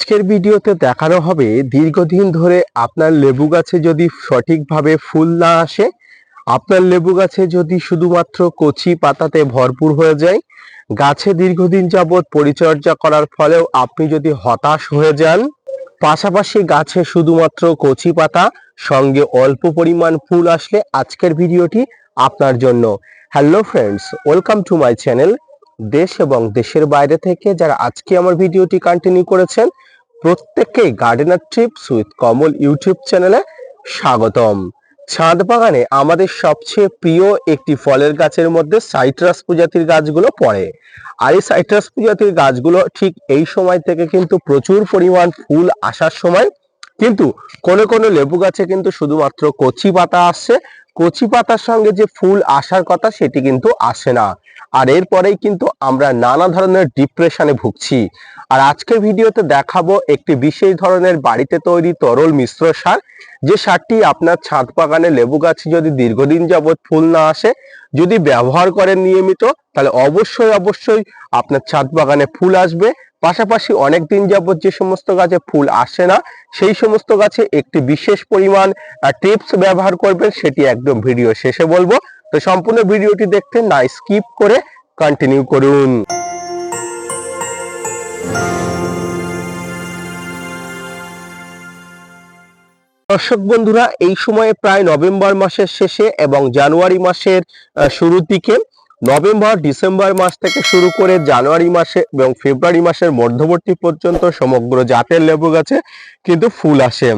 আজকের ভিডিওতে দেখানো হবে দীর্ঘদিন ধরে আপনার লেবু গাছে যদি সঠিকভাবে ফুল না আসে, আপনার লেবু গাছে যদি শুধুমাত্র কচি পাতাতে ভরপুর হয়ে যায়, গাছে দীর্ঘদিন যাবৎ পরিচর্যা করার ফলেও আপনি যদি হতাশ হয়ে যান, পাশাপাশি গাছে শুধুমাত্র কচি পাতা সঙ্গে অল্প পরিমাণ ফুল আসলে আজকের ভিডিওটি আপনার জন্য। Hello friends, welcome to my channel. দেশ এবং দেশের বাইরে থেকে যারা আজকে আমার ভিডিওটি কন্টিনিউ করেছেন, প্রত্যেককে gardener tips with Kamal YouTube চ্যানেলে স্বাগতম। ছাদ বাগানে আমাদের সবচেয়ে প্রিয় একটি ফলের গাছের মধ্যে সাইট্রাস প্রজাতির গাছগুলো পড়ে। আর এই সাইট্রাস প্রজাতির গাছগুলো ঠিক এই সময় থেকে কিন্তু প্রচুর পরিমাণ ফুল আসার সময়, কিন্তু কোনো কোনো লেবু গাছে কিন্তু শুধুমাত্র কচি পাতা আসছে, কচি পাতার সঙ্গে যে ফুল আসার কথা সেটি কিন্তু আসে না। আর এরপরেই কিন্তু আমরা নানা ধরনের ডিপ্রেশনে ভুগছি। আর আজকের ভিডিওতে দেখাবো একটি বিশেষ ধরনের বাড়িতে তৈরি তরল মিশ্র সার, যে সারটি আপনার ছাদ বাগানে লেবু গাছে যদি দীর্ঘদিন যাবৎ ফুল না আসে, যদি ব্যবহার করেন নিয়মিত, তাহলে অবশ্যই আপনার ছাদ বাগানে ফুল আসবে। পাশাপাশি অনেক দিন যাবৎ যে সমস্ত গাছে ফুল আসে না, সেই সমস্ত গাছে একটি বিশেষ পরিমাণ টিপস ব্যবহার করবেন, সেটি একদম ভিডিও শেষে বলবো। তো সম্পূর্ণ ভিডিওটি দেখতে না স্কিপ করে কন্টিনিউ করুন। দর্শক বন্ধুরা, এই সময়ে প্রায় নভেম্বর মাসের শেষে এবং জানুয়ারি মাসের শুরুর দিকে, নভেম্বর ডিসেম্বর মাস থেকে শুরু করে জানুয়ারি মাসে এবং ফেব্রুয়ারি মাসের মধ্যবর্তী পর্যন্ত সমগ্র জাতের লেবু গাছে কিন্তু ফুল আসে।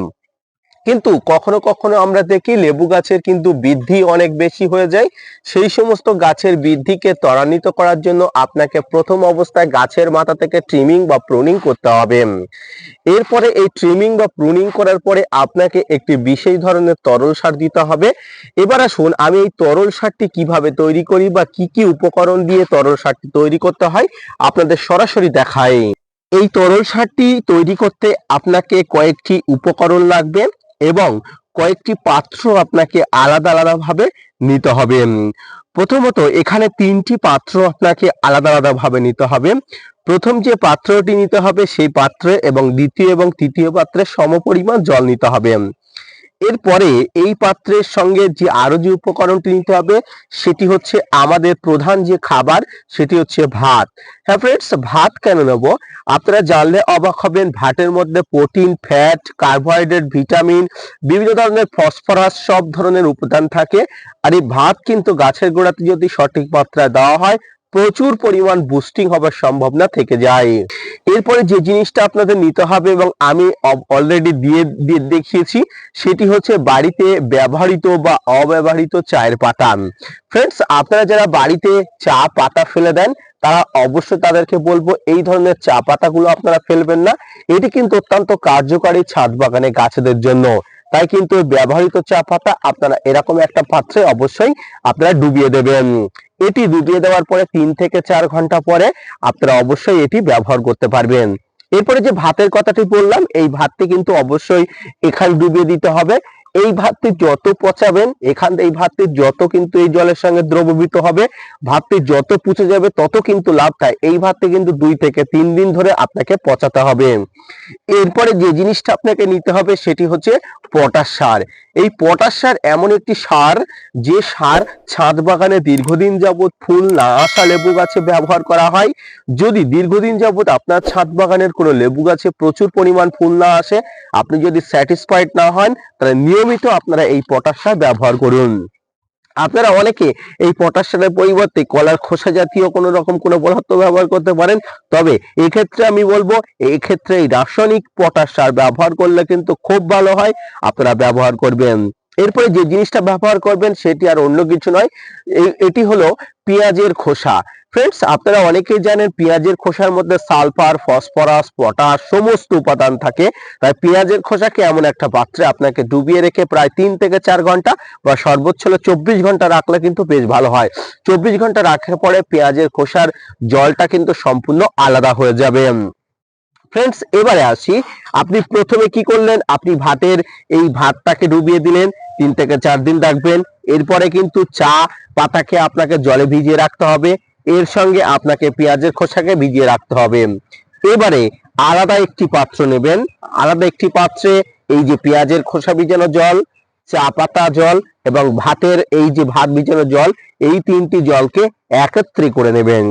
কিন্তু কখনো কখনো আমরা দেখি লেবু গাছের কিন্তু বৃদ্ধি অনেক বেশি হয়ে যায়। সেই সমস্ত গাছের বৃদ্ধিকে ত্বরান্বিত করার জন্য আপনাকে প্রথম অবস্থায় গাছের মাথা থেকে ট্রিমিং বা প্রুনিং করতে হবে। এরপরে এই ট্রিমিং বা প্রুনিং করার পরে আপনাকে একটি বিশেষ ধরনের তরল সার দিতে হবে। এবার আসুন আমি এই তরল সারটি কিভাবে তৈরি করি বা কি কি উপকরণ দিয়ে তরল সারটি তৈরি করতে হয় আপনাদের সরাসরি দেখাই। এই তরল সারটি তৈরি করতে আপনাকে কয়েকটি উপকরণ লাগবে এবং কয়েকটি পাত্র আপনাকে আলাদা ভাবে নিতে হবে। প্রথমত এখানে তিনটি পাত্র আপনাকে আলাদা ভাবে নিতে হবে। প্রথম যে পাত্রটি নিতে হবে সেই পাত্রে এবং দ্বিতীয় এবং তৃতীয় পাত্রে সমপরিমাণ জল নিতে হবে। এরপরে এই পাত্রের সঙ্গে যে আরো যে উপকরণটি নিতে হবে সেটি হচ্ছে আমাদের প্রধান যে খাবার, সেটি হচ্ছে ভাত। হ্যাঁ ফ্রেন্ডস, ভাত কেন নেব আপনারা জানলে অবাক হবেন। ভাতের মধ্যে প্রোটিন, ফ্যাট, কার্বোহাইড্রেট, ভিটামিন, বিভিন্ন ধরনের ফসফরাস, সব ধরনের উপাদান থাকে। আর এই ভাত কিন্তু গাছের গোড়াতে যদি সঠিক মাত্রায় দেওয়া হয়, প্রচুর পরিমাণ বুস্টিং হবার সম্ভাবনা থেকে যায়। এরপরে যে জিনিসটা আপনাদের নিতে হবে এবং আমি অলরেডি দিয়ে দেখিয়েছি, সেটি হচ্ছে বাড়িতে ব্যবহৃত বা অব্যবহৃত চায়ের পাতা। ফ্রেন্ডস, আপনারা যারা বাড়িতে চা পাতা ফেলে দেন, তারা অবশ্যই তাদেরকে বলবো এই ধরনের চা পাতাগুলো আপনারা ফেলবেন না। এটি কিন্তু অত্যন্ত কার্যকারী ছাদ বাগানে গাছেদের জন্য। তাই কিন্তু ব্যবহৃত চা পাতা আপনারা এরকম একটা পাত্রে অবশ্যই আপনারা ডুবিয়ে দেবেন। এটি ডুবিয়ে দেওয়ার পরে 3 থেকে 4 ঘন্টা পরে আপনারা অবশ্যই এটি ব্যবহার করতে পারবেন। এরপরে যে ভাতের কথাটি বললাম, এই ভাতটি কিন্তু অবশ্যই এখানে ডুবিয়ে দিতে হবে। এই ভাতটি যত পচাবেন, এই ভাতটি যত কিন্তু এই জলের সঙ্গে দ্রবীভূত হবে, ভাতটি যত পুচে যাবে তত কিন্তু লাভ। তাই এই ভাতটি কিন্তু 2 থেকে 3 দিন ধরে আপনাকে পচাতে হবে। এরপরে যে জিনিসটা আপনাকে নিতে হবে সেটি হচ্ছে পটাশ সার। এই পটাশ সার এমন একটি সার, যে সার ছাদ বাগানে দীর্ঘদিন যাবৎ ফুল না আসা লেবু গাছে ব্যবহার করা হয়। যদি দীর্ঘদিন যাবৎ আপনার ছাদ বাগানের কোনো লেবু গাছে প্রচুর পরিমাণ ফুল না আসে, আপনি যদি স্যাটিসফাইড না হন, তাহলে নিয়মিত আপনারা এই পটাশ সার ব্যবহার করুন। আপনারা অনেকে এই পটাশ সারের পরিবর্তে কলার খোসা জাতীয় কোনো পদার্থ ব্যবহার করতে পারেন। তবে এই ক্ষেত্রে আমি বলবো, এই ক্ষেত্রে এই রাসায়নিক পটাশ সার ব্যবহার করলে কিন্তু খুব ভালো হয়, আপনারা ব্যবহার করবেন। এরপরে যে জিনিসটা ব্যবহার করবেন সেটি আর অন্য কিছু নয়, এটি হলো পেঁয়াজের খোসা। ফ্রেন্ডস, আপনারা অনেকেই জানেন পেঁয়াজের খোসার মধ্যে সালফার, ফসফরাস, পটাশ সমস্ত উপাদান থাকে। তাই পেঁয়াজের খোসাকে এমন একটা পাত্রে আপনাকে ডুবিয়ে রেখে প্রায় 3 থেকে 4 ঘন্টা বা সর্বোচ্চ 24 ঘন্টা রাখলে কিন্তু বেশ ভালো হয়। 24 ঘন্টা রাখার পরে পেঁয়াজের খোসার জলটা কিন্তু সম্পূর্ণ আলাদা হয়ে যাবে। ফ্রেন্ডস, এবারে আসি, আপনি প্রথমে কি করলেন, আপনি এই ভাতটাকে ডুবিয়ে দিলেন, 3 থেকে 4 দিন রাখবেন। এরপরে কিন্তু চা পাতাকে আপনাকে জলে ভিজিয়ে রাখতে হবে, এর সঙ্গে আপনাকে পেঁয়াজের খোসাকে ভিজিয়ে রাখতে হবে। এবারে আলাদা একটি পাত্র নেবেন। আলাদা একটি পাত্রে এই যে পেঁয়াজের খোসা ভিজানো জল, চা পাতা জল এবং ভাতের এই যে ভাত ভিজানো জল, এই তিনটি জলকে একত্রে করে নেবেন।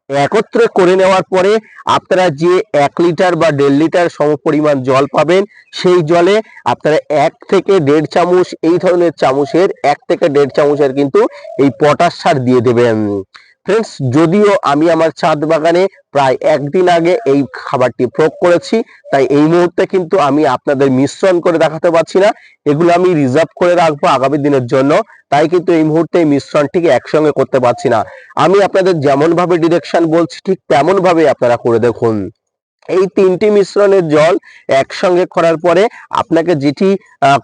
একত্রে করে নেওয়ার পরে আপনারা যে 1 লিটার বা 1.5 লিটার সমপরিমাণ জল পাবেন, সেই জলে আপনারা 1 থেকে 1.5 চামচ এই ধরনের চামচের 1 থেকে 1.5 চামচের কিন্তু এই পটাশ সার দিয়ে দেবেন। ফ্রেন্ডস, যদিও আমি আমার ছাদ বাগানে প্রায় 1 দিন আগে এই খাবারটি প্রয়োগ করেছি, তাই এই মুহূর্তে কিন্তু আমি আপনাদের মিশ্রণ করে দেখাতে পারছি না। এগুলো আমি রিজার্ভ করে রাখবো আগামী দিনের জন্য, তাই কিন্তু এই মুহূর্তে এই মিশ্রণটিকে একসঙ্গে করতে পারছি না। আমি আপনাদের যেমন ভাবে ডিরেকশন বলছি ঠিক তেমন ভাবে আপনারা করে দেখুন। এই তিনটি মিশ্রণের জল একসঙ্গে করার পরে আপনাকে যেটি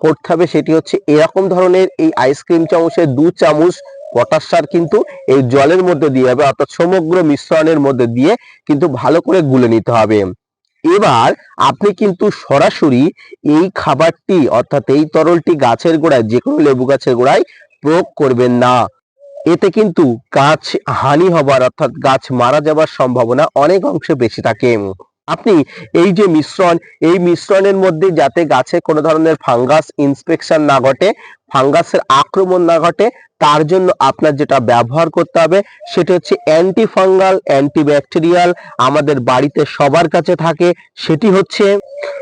করতে হবে সেটি হচ্ছে এরকম ধরনের এই আইসক্রিম চামচের 2 চামচ পটাশ সার কিন্তু এই জলের মধ্যে দিয়ে হবে, অর্থাৎ সমগ্র মিশ্রণের মধ্যে দিয়ে কিন্তু ভালো করে গুলে নিতে হবে। এবার আপনি কিন্তু সরাসরি এই খাবারটি অর্থাৎ এই তরলটি গাছের গোড়ায়, যে কোনো লেবু গাছের গোড়ায় প্রয়োগ করবেন না। এতে কিন্তু গাছ হানি হবার অর্থাৎ গাছ মারা যাবার সম্ভাবনা অনেক অংশে বেশি থাকে। আপনি এই যে মিশ্রণ, এই মিশ্রণের মধ্যে যাতে গাছে কোনো ধরনের ফাঙ্গাস ইন্সপেকশন না ঘটে, ফাঙ্গাসের আক্রমণ না ঘটে, তার জন্য আপনার যেটা ব্যবহার করতে হবে সেটা হচ্ছে অ্যান্টি ফাঙ্গাল, অ্যান্টিব্যাকটেরিয়াল, আমাদের বাড়িতে সবার কাছে থাকে, সেটি হচ্ছে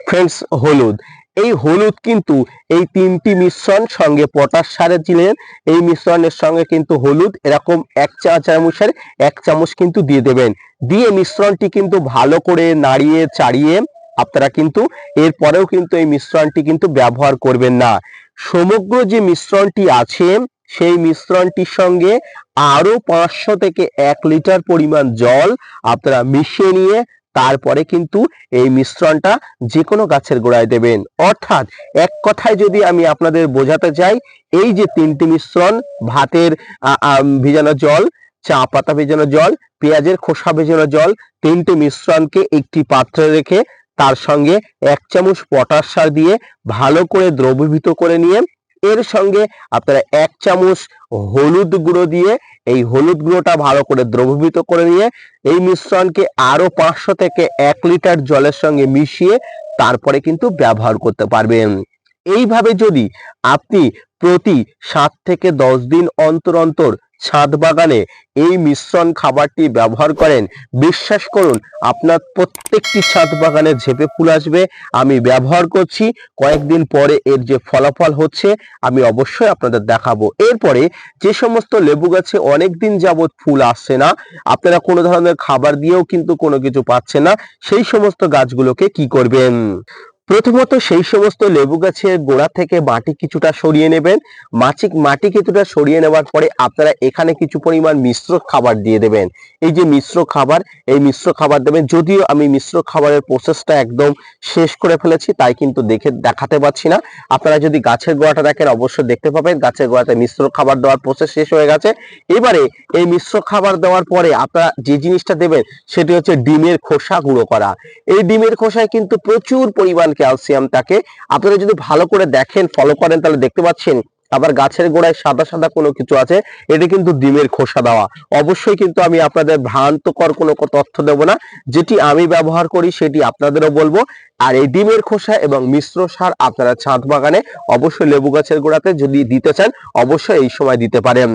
ফ্রেন্ডস হলুদ। এই হলুদ কিন্তু এই তিনটি মিশ্রণ সঙ্গে পটাশ সারের দিলেন, এই মিশ্রণের সঙ্গে কিন্তু হলুদ এরকম 1 চা চামচের 1 চামচ কিন্তু দিয়ে দেবেন। দিয়ে মিশ্রণটি কিন্তু ভালো করে নাড়িয়ে চাড়িয়ে আপনারা কিন্তু এরপরেও কিন্তু এই মিশ্রণটি কিন্তু ব্যবহার করবেন না। সমগ্র যে মিশ্রণটি আছে সেই মিশ্রণটির সঙ্গে আরো 500 থেকে 1 লিটার পরিমাণ জল আপনারা মিশিয়ে নিয়ে তারপরে কিন্তু এই মিশ্রণটা যে কোনো গাছের গোড়ায় দেবেন। অর্থাৎ এক কথায় যদি আমি আপনাদের বোঝাতে চাই, এই যে তিনটি মিশ্রণ, ভাতের ভিজানো জল, চা পাতা ভেজানো জল, পেঁয়াজের খোসা ভেজানো জল, তিনটি মিশ্রণকে একটি পাত্রে রেখে তার সঙ্গে 1 চামচ পটাশ সার দিয়ে ভালো করে দ্রবীভূত করে নিয়ে এর সঙ্গে আপনারা 1 চামচ হলুদ গুঁড়ো দিয়ে এই হলুদ গুঁড়োটা ভালো করে দ্রবীভূত করে নিয়ে এই মিশ্রণকে আরো 500 থেকে 1 লিটার জলের সঙ্গে মিশিয়ে তারপরে কিন্তু ব্যবহার করতে পারবেন। এইভাবে যদি আপনি প্রতি 7 থেকে 10 দিন অন্তর অন্তর ছাদ বাগানে এই মিশ্রণ খাবারটি ব্যবহার করেন, বিশ্বাস করুন আপনার প্রত্যেকটি ছাদ বাগানে ঝেঁপে ফুল আসবে। আমি ব্যবহার করছি, কয়েকদিন পরে এর যে ফলাফল হচ্ছে আমি অবশ্যই আপনাদের দেখাবো। এরপরে যে সমস্ত লেবু গাছে অনেক দিন যাবত ফুল আসছে না, আপনারা কোনো ধরনের খাবার দিয়েও কিন্তু কোনো কিছু পাচ্ছেন না, সেই সমস্ত গাছগুলোকে কি করবেন? প্রথমত সেই সমস্ত লেবু গাছের গোড়া থেকে মাটি কিছুটা সরিয়ে নেবেন। মাটি কিছুটা সরিয়ে নেওয়ার পরে আপনারা এখানে কিছু পরিমাণ মিশ্র খাবার দিয়ে দেবেন। এই যে মিশ্র খাবার, এই মিশ্র খাবার দেবেন। যদিও আমি মিশ্র খাবারের প্রসেসটা একদম শেষ করে ফেলেছি, তাই কিন্তু দেখাতে পাচ্ছি না। আপনারা যদি গাছের গোড়াটা দেখেন অবশ্যই দেখতে পাবেন গাছের গোড়াতে মিশ্র খাবার দেওয়ার প্রসেস শেষ হয়ে গেছে। এবারে এই মিশ্র খাবার দেওয়ার পরে আপনারা যে জিনিসটা দেবেন সেটি হচ্ছে ডিমের খোসা গুঁড়ো করা। এই ডিমের খোসায় কিন্তু প্রচুর পরিমাণ ক্যালসিয়াম থাকে। আপনারা যদি ভালো করে দেখেন, ফলো করেন, তাহলে দেখতে পাচ্ছেন আবার গাছের গোড়ায় সাদা সাদা কোনো কিছু আছে, এটি কিন্তু ডিমের খোসা দেওয়া। অবশ্যই কিন্তু আমি আপনাদের ভ্রান্তকর কোনো তথ্য দেব না, যেটি আমি ব্যবহার করি সেটি আপনাদেরও বলবো। আর এই ডিমের খোসা এবং মিশ্র সার আপনারা ছাদ বাগানে অবশ্যই লেবু গাছের গোড়াতে যদি দিতে চান অবশ্যই এই সময় দিতে পারেন।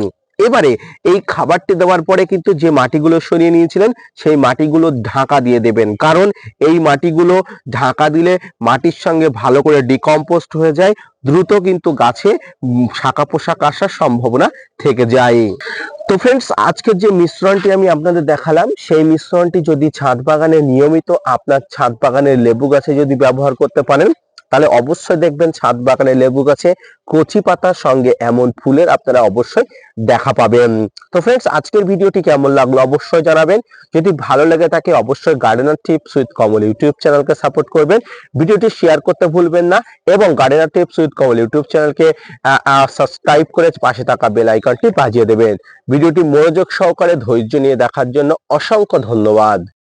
এবারে এই খাবারটি দেওয়ার পরে কিন্তু যে মাটিগুলো সরিয়ে নিয়েছিলেন সেই মাটিগুলো ঢাকা দিয়ে দেবেন, কারণ এই মাটিগুলো ঢাকা দিলে মাটির সঙ্গে ভালো করে ডিকম্পোস্ট হয়ে যায়, দ্রুত কিন্তু গাছে শাখা পোশাক আসার সম্ভাবনা থেকে যায়। তো ফ্রেন্ডস, আজকের যে মিশ্রণটি আমি আপনাদের দেখালাম সেই মিশ্রণটি যদি ছাদ বাগানে নিয়মিত আপনার ছাদ বাগানের লেবু গাছে যদি ব্যবহার করতে পারেন তাহলে অবশ্যই দেখবেন ছাদ বাগানে লেবু গাছে কচি পাতার সঙ্গে এমন ফুলের আপনারা অবশ্যই দেখা পাবেন। তো ফ্রেন্ডস, আজকের ভিডিওটি কেমন লাগলো অবশ্যই জানাবেন। যদি ভালো লেগে থাকে অবশ্যই gardener tips with Kamal YouTube চ্যানেলকে সাপোর্ট করবেন, ভিডিওটি শেয়ার করতে ভুলবেন না এবং gardener tips with Kamal YouTube চ্যানেলকে সাবস্ক্রাইব করে পাশে থাকা বেল আইকনটি বাজিয়ে দেবেন। ভিডিওটি মনোযোগ সহকারে ধৈর্য নিয়ে দেখার জন্য অসংখ্য ধন্যবাদ।